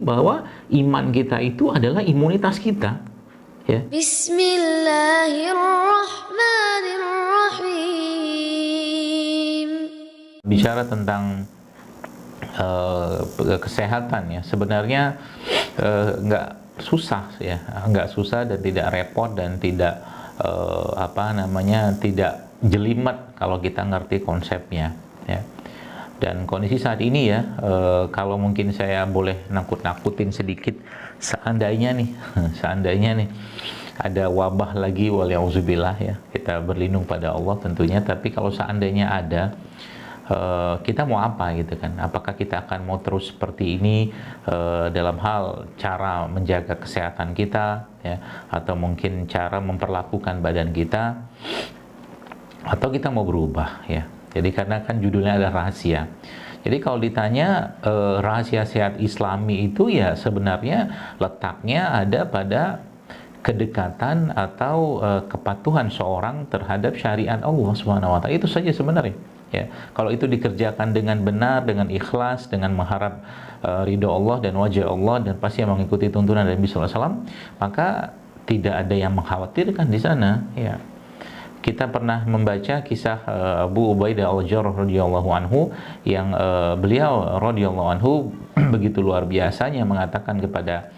bahwa iman kita itu adalah imunitas kita. Ya. Bismillahirrahmanirrahim. Bicara tentang kesehatan ya, sebenarnya nggak susah ya, nggak susah dan tidak repot dan tidak tidak jelimet kalau kita ngerti konsepnya ya. Dan kondisi saat ini ya, kalau mungkin saya boleh nakut-nakutin sedikit, seandainya nih ada wabah lagi, waliyauzubillah ya, kita berlindung pada Allah tentunya, tapi kalau seandainya ada, kita mau apa gitu kan? Apakah kita akan mau terus seperti ini dalam hal cara menjaga kesehatan kita ya, atau mungkin cara memperlakukan badan kita, atau kita mau berubah ya? Jadi karena kan judulnya adalah rahasia. Jadi kalau ditanya rahasia sehat Islami itu ya sebenarnya letaknya ada pada kedekatan atau kepatuhan seorang terhadap syariat Allah Subhanahu wa taala. Itu saja sebenarnya. Ya, kalau itu dikerjakan dengan benar, dengan ikhlas, dengan mengharap ridho Allah dan wajah Allah, dan pasti mengikuti tuntunan Nabi sallallahu alaihi wasallam, maka tidak ada yang mengkhawatirkan di sana. Ya. Kita pernah membaca kisah Abu Ubaidah al-Jarrah radhiyallahu anhu, yang beliau radhiyallahu anhu begitu luar biasanya mengatakan kepada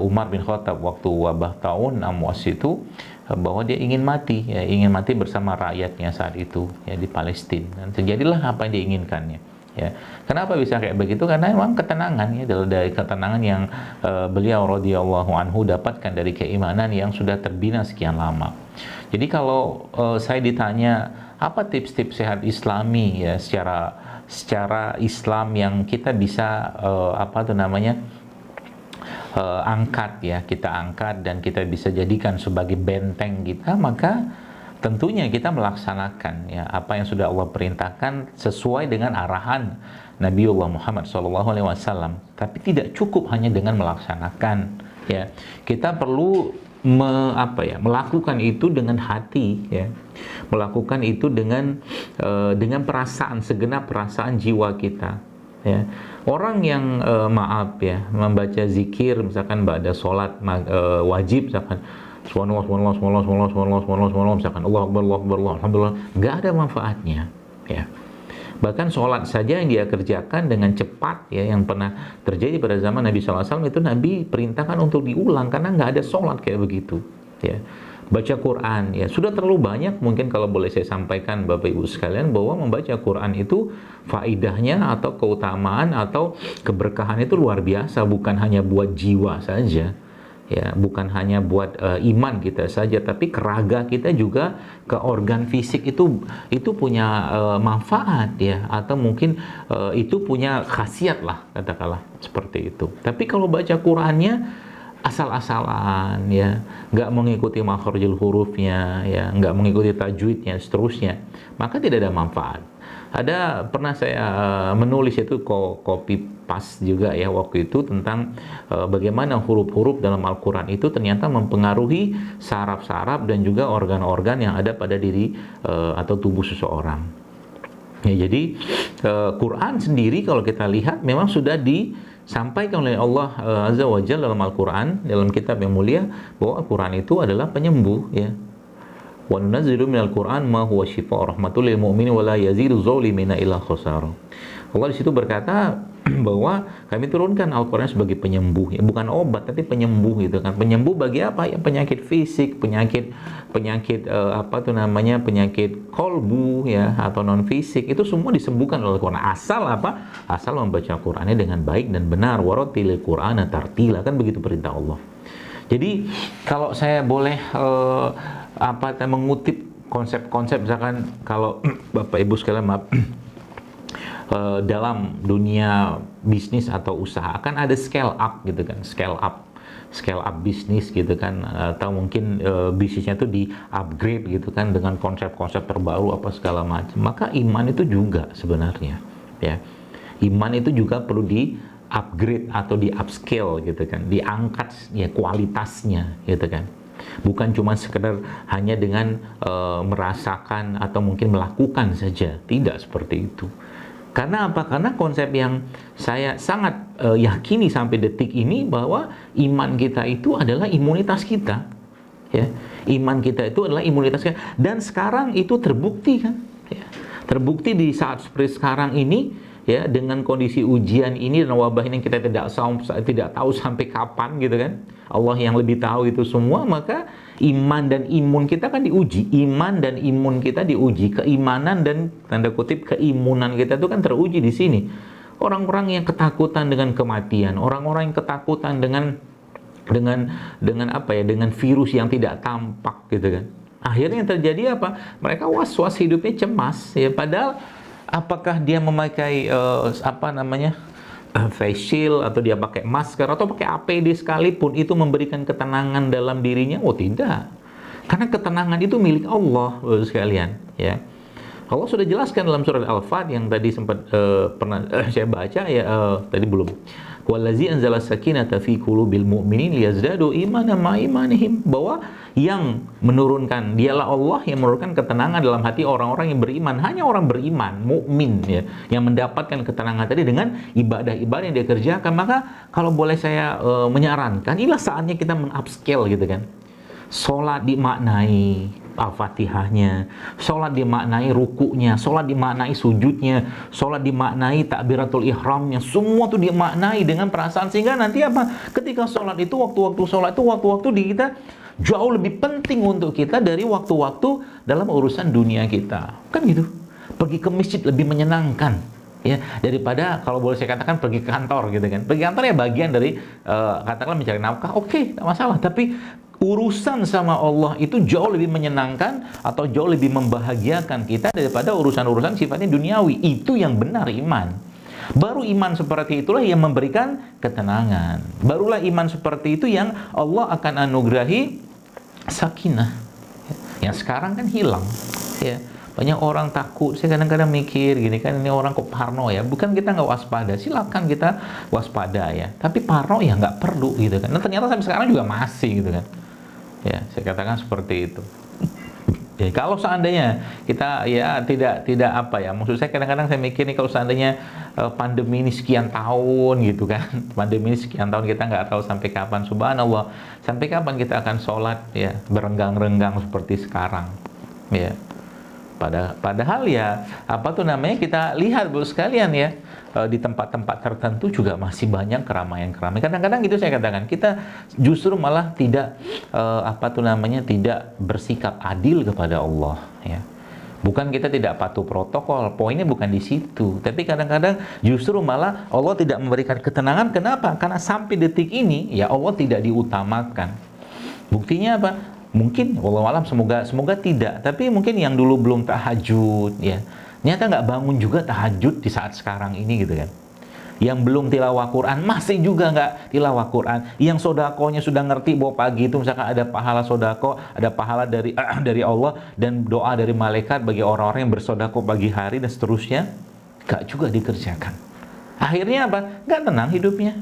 Umar bin Khattab waktu wabah tahun Amwas itu, bahwa dia ingin mati bersama rakyatnya saat itu ya di Palestina, dan terjadilah apa yang diinginkannya ya. Kenapa bisa kayak begitu? Karena memang ketenangan ya, dari ketenangan yang beliau radhiyallahu anhu dapatkan dari keimanan yang sudah terbina sekian lama. Jadi kalau saya ditanya apa tips-tips sehat Islami ya, secara Islam yang kita bisa kita angkat dan kita bisa jadikan sebagai benteng kita, maka tentunya kita melaksanakan ya apa yang sudah Allah perintahkan sesuai dengan arahan Nabiullah Muhammad SAW. Tapi tidak cukup hanya dengan melaksanakan ya. Kita perlu melakukan itu dengan hati ya. Melakukan itu dengan perasaan, segenap perasaan jiwa kita ya. Orang yang membaca zikir misalkan ba'da sholat wajib, misalkan subhanallah, misalkan Allah Akbar, alhamdulillah, nggak ada manfaatnya ya. Bahkan sholat saja yang dia kerjakan dengan cepat ya, yang pernah terjadi pada zaman Nabi SAW itu, Nabi perintahkan untuk diulang karena nggak ada sholat kayak begitu ya. Baca Quran ya, sudah terlalu banyak mungkin kalau boleh saya sampaikan Bapak Ibu sekalian, bahwa membaca Quran itu faidahnya atau keutamaan atau keberkahan itu luar biasa, bukan hanya buat jiwa saja ya, bukan hanya buat iman kita saja, tapi ke raga kita juga, ke organ fisik itu punya manfaat ya, atau mungkin itu punya khasiat lah, katakanlah seperti itu. Tapi kalau baca Qurannya asal-asalan ya, nggak mengikuti makharijul hurufnya ya, nggak mengikuti tajwidnya, seterusnya, maka tidak ada manfaat. Pernah saya menulis itu copy paste juga ya waktu itu, tentang bagaimana huruf-huruf dalam Al-Quran itu ternyata mempengaruhi saraf-saraf dan juga organ-organ yang ada pada diri atau tubuh seseorang ya. Jadi Quran sendiri kalau kita lihat memang sudah disampaikan oleh Allah Azza wa Jalla dalam Al-Quran, dalam kitab yang mulia, bahwa Al-Quran itu adalah penyembuh ya. Wa nunazzilu minal Qur'an ma huwa shifaa'un rahmatul lil mu'minin wa la yazidu dzalimina illa khasara. Allah di situ berkata bahwa kami turunkan Al-Qur'an sebagai penyembuh ya, bukan obat tapi penyembuh gitu kan. Penyembuh bagi apa? Ya, penyakit fisik, penyakit penyakit kolbu ya, atau non fisik, itu semua disembuhkan oleh Al-Qur'an. Asal membaca Qur'annya dengan baik dan benar. Warattilil Qur'ana tartila, kan begitu perintah Allah. Jadi kalau saya boleh mengutip konsep-konsep, misalkan kalau Bapak Ibu sekalian dalam dunia bisnis atau usaha akan ada scale up gitu kan, scale up bisnis gitu kan, atau mungkin bisnisnya itu di upgrade gitu kan dengan konsep-konsep terbaru apa segala macam. Maka iman itu juga sebenarnya ya, iman itu juga perlu di upgrade atau di upscale gitu kan, diangkat ya kualitasnya gitu kan. Bukan cuma sekedar hanya dengan merasakan atau mungkin melakukan saja, tidak seperti itu Karena apa? Karena konsep yang saya sangat yakini sampai detik ini bahwa iman kita itu adalah imunitas kita. Ya, iman kita itu adalah imunitas kita. Dan sekarang itu terbukti kan? Ya. Terbukti di saat seperti sekarang ini, ya, dengan kondisi ujian ini dan wabah ini kita tidak tahu sampai kapan gitu kan. Allah yang lebih tahu itu semua, maka iman dan imun kita kan diuji. Iman dan imun kita diuji. Keimanan dan tanda kutip keimunan kita itu kan teruji di sini. Orang-orang yang ketakutan dengan kematian, orang-orang yang ketakutan dengan apa ya, dengan virus yang tidak tampak gitu kan. Akhirnya yang terjadi apa? Mereka was-was, hidupnya cemas ya, padahal apakah dia memakai face shield atau dia pakai masker atau pakai APD sekalipun itu memberikan ketenangan dalam dirinya? Oh tidak, karena ketenangan itu milik Allah, sekalian ya. Allah sudah jelaskan dalam surat Al-Fat yang tadi sempat pernah saya baca ya, tadi belum. Wallazi anzala sakinata fi qulubil mu'minin liyazdadu imanan ma imanihim, bahwa yang menurunkan, dialah Allah yang menurunkan ketenangan dalam hati orang-orang yang beriman. Hanya orang beriman, mukmin ya, yang mendapatkan ketenangan tadi dengan ibadah-ibadah yang dia kerjakan. Maka kalau boleh saya menyarankan, inilah saatnya kita men-upscale gitu kan. Sholat dimaknai Al-Fatihahnya, sholat dimaknai rukunya, sholat dimaknai sujudnya, sholat dimaknai takbiratul ihramnya, semua tuh dimaknai dengan perasaan, sehingga nanti apa? Ketika sholat itu, waktu-waktu sholat itu, waktu-waktu di kita jauh lebih penting untuk kita dari waktu-waktu dalam urusan dunia kita, kan gitu. Pergi ke masjid lebih menyenangkan ya daripada, kalau boleh saya katakan, pergi ke kantor gitu kan. Pergi kantor ya bagian dari katakanlah mencari nafkah, oke, tak masalah, tapi urusan sama Allah itu jauh lebih menyenangkan atau jauh lebih membahagiakan kita daripada urusan-urusan sifatnya duniawi. Itu yang benar iman. Baru iman seperti itulah yang memberikan ketenangan. Barulah iman seperti itu yang Allah akan anugerahi sakinah. Yang sekarang kan hilang ya. Banyak orang takut. Saya kadang-kadang mikir gini kan, ini orang kok parno ya. Bukan kita nggak waspada, silakan kita waspada ya. Tapi parno ya nggak perlu gitu kan. Nah ternyata sampai sekarang juga masih gitu kan. Ya, saya katakan seperti itu. Ya, kalau seandainya kita ya tidak apa ya, maksud saya kadang-kadang saya mikir nih, kalau seandainya pandemi ini sekian tahun gitu kan, pandemi ini sekian tahun kita nggak tahu sampai kapan, subhanallah, sampai kapan kita akan sholat ya berenggang-renggang seperti sekarang ya. Padahal ya apa tuh namanya, kita lihat Bu sekalian ya, di tempat-tempat tertentu juga masih banyak keramaian-keramaian. Kadang-kadang gitu saya katakan, kita justru malah tidak tidak bersikap adil kepada Allah ya. Bukan kita tidak patuh protokol, poinnya bukan di situ. Tapi kadang-kadang justru malah Allah tidak memberikan ketenangan. Kenapa? Karena sampai detik ini ya Allah tidak diutamakan. Buktinya apa? Mungkin wallahualam, semoga tidak, tapi mungkin yang dulu belum tahajud ya, ternyata nggak bangun juga tahajud di saat sekarang ini gitu kan. Yang belum tilawah Quran masih juga nggak tilawah Quran. Yang sodakonya sudah ngerti bahwa pagi itu misalkan ada pahala sodako, ada pahala dari Allah dan doa dari malaikat bagi orang-orang yang bersodako pagi hari dan seterusnya, nggak juga dikerjakan. Akhirnya apa? Nggak tenang hidupnya.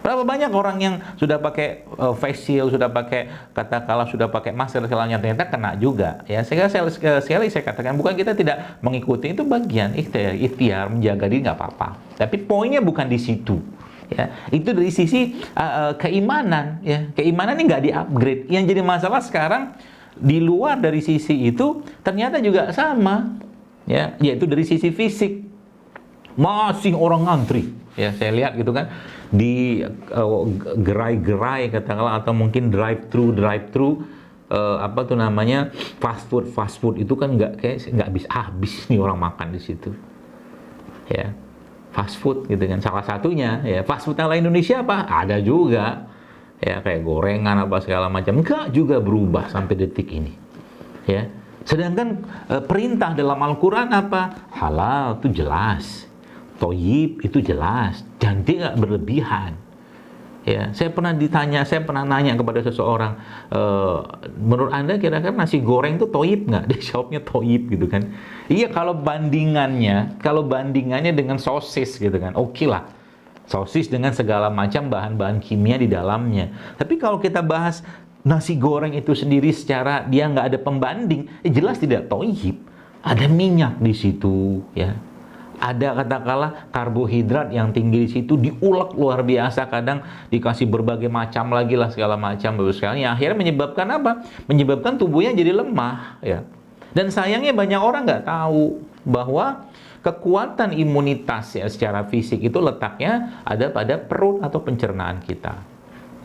Berapa banyak orang yang sudah pakai face shield, sudah pakai katakanlah sudah pakai masker segalanya, ternyata kena juga. Ya, sekali saya katakan, bukan kita tidak mengikuti, itu bagian ikhtiar menjaga diri, nggak apa-apa. Tapi poinnya bukan di situ. Ya, itu dari sisi keimanan. Ya, keimanan ini nggak di-upgrade. Yang jadi masalah sekarang di luar dari sisi itu ternyata juga sama. Ya, yaitu dari sisi fisik. Masih orang ngantri. Ya, saya lihat gitu kan, di gerai-gerai katakanlah, atau mungkin drive-thru fast food itu kan nggak habis nih orang makan di situ ya, fast food gitu kan. Salah satunya ya fast food ala Indonesia apa ada juga ya, kayak gorengan apa segala macam, nggak juga berubah sampai detik ini ya. Sedangkan perintah dalam Al-Quran apa? Halal itu jelas, toyib itu jelas, dan dia nggak berlebihan. Ya, saya pernah nanya kepada seseorang, menurut Anda kira-kira nasi goreng itu toyib nggak? Dia jawabnya toyib gitu kan. Iya, kalau bandingannya dengan sosis gitu kan, oke lah. Sosis dengan segala macam bahan-bahan kimia di dalamnya. Tapi kalau kita bahas nasi goreng itu sendiri secara dia nggak ada pembanding, jelas tidak toyib. Ada minyak di situ, ya. ada katakanlah karbohidrat yang tinggi di situ, diulek luar biasa, kadang dikasih berbagai macam lagi lah, segala macam Bapak sekalian. Ya, akhirnya menyebabkan apa? Menyebabkan tubuhnya jadi lemah ya. Dan sayangnya banyak orang nggak tahu bahwa kekuatan imunitas ya secara fisik itu letaknya ada pada perut atau pencernaan kita.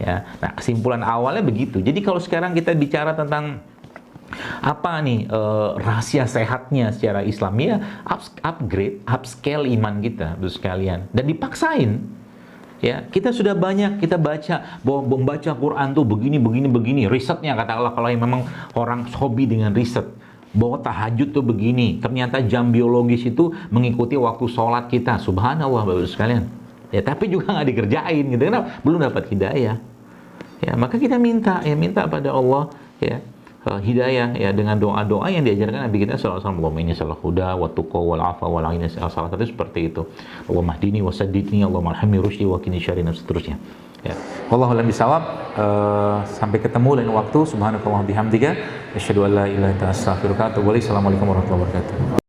Ya. Nah, kesimpulan awalnya begitu. Jadi kalau sekarang kita bicara tentang apa nih rahasia sehatnya secara Islam ya, upscale iman kita Bapak sekalian, dan dipaksain. Ya, kita sudah banyak kita baca bahwa membaca Quran tuh begini, risetnya katakanlah kalau yang memang orang hobi dengan riset, bahwa tahajud tuh begini, ternyata jam biologis itu mengikuti waktu sholat kita, subhanallah Bapak sekalian. Ya, tapi juga nggak dikerjain gitu, karena belum dapat hidayah. Ya, maka kita minta pada Allah ya hidayah ya dengan doa-doa yang diajarkan Nabi kita sallallahu alaihi wasallam. Allahumma inni as'aluka huda wa tuqa wal afa wal aina, salah satu seperti itu. Allahumma hdini wa saddidni, Allahumma arhamni rusydi wa qini syarri nafsi, seterusnya. Ya. Wallahu a'lam bishawab. Sampai ketemu lain waktu. Subhanakallahumma bihamdika asyhadu an la ilaha illa anta astaghfiruka wa atubu ilaik. Assalamualaikum warahmatullahi wabarakatuh.